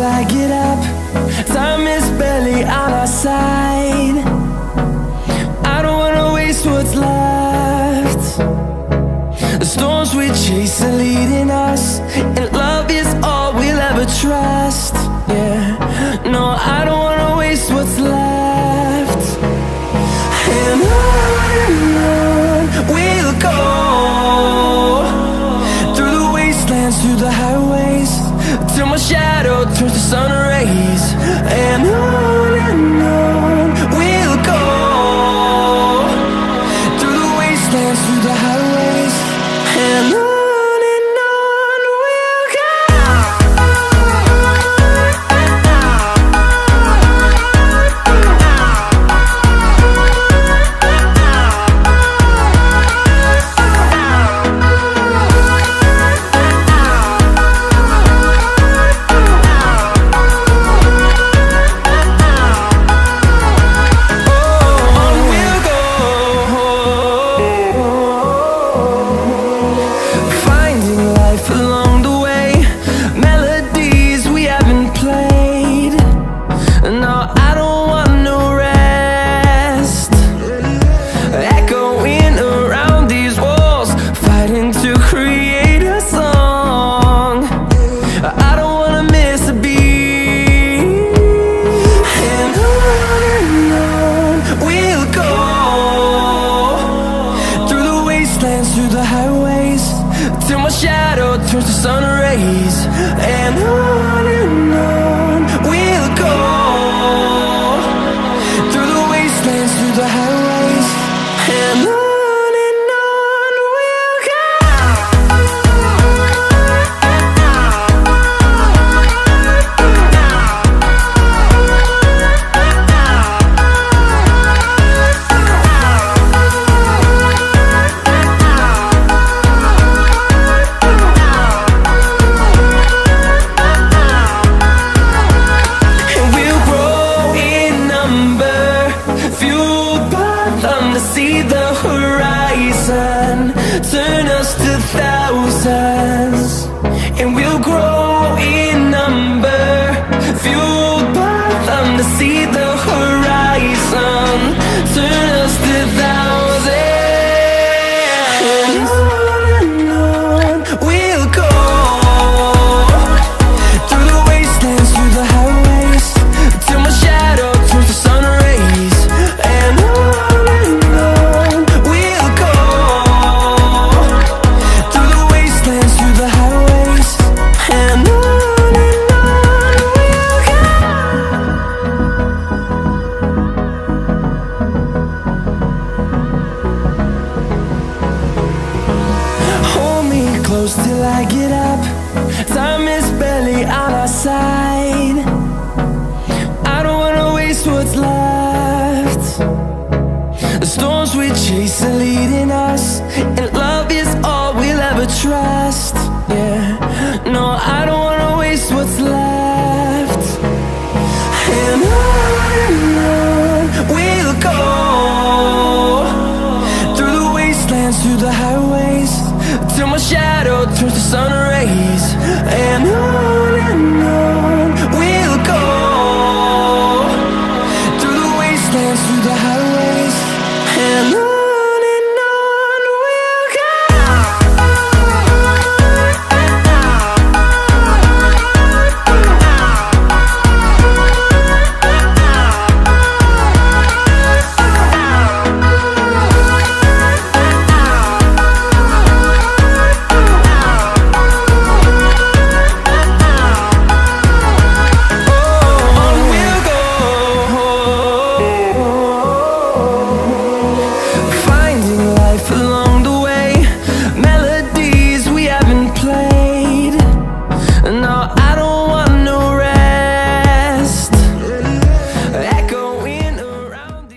I get up. Time is barely on our side. I don't wanna waste what's left. The storms we chase are leading us, and love is all we'll ever trust. Yeah, no, I don't wanna waste what's left. And on we'll go, through the wastelands, through the highways, till my shadow turns to sun rays. And on we'll go, through the wastelands, through the highways, and on we'll go. Through the highways, till my shadow turns to sun rays. And on we'll go, through the wastelands, through the highways, and on we'll go. See the horizon, turn us to thousands, and we'll grow in number, fueled by them. To see the horizon, turn us to thousands, and on we'll go, through the wastelands, through the highways, till my shadow turns to sun rays. And close till I get up. Time is barely on our side. I don't wanna waste what's left. The storms we chase are leading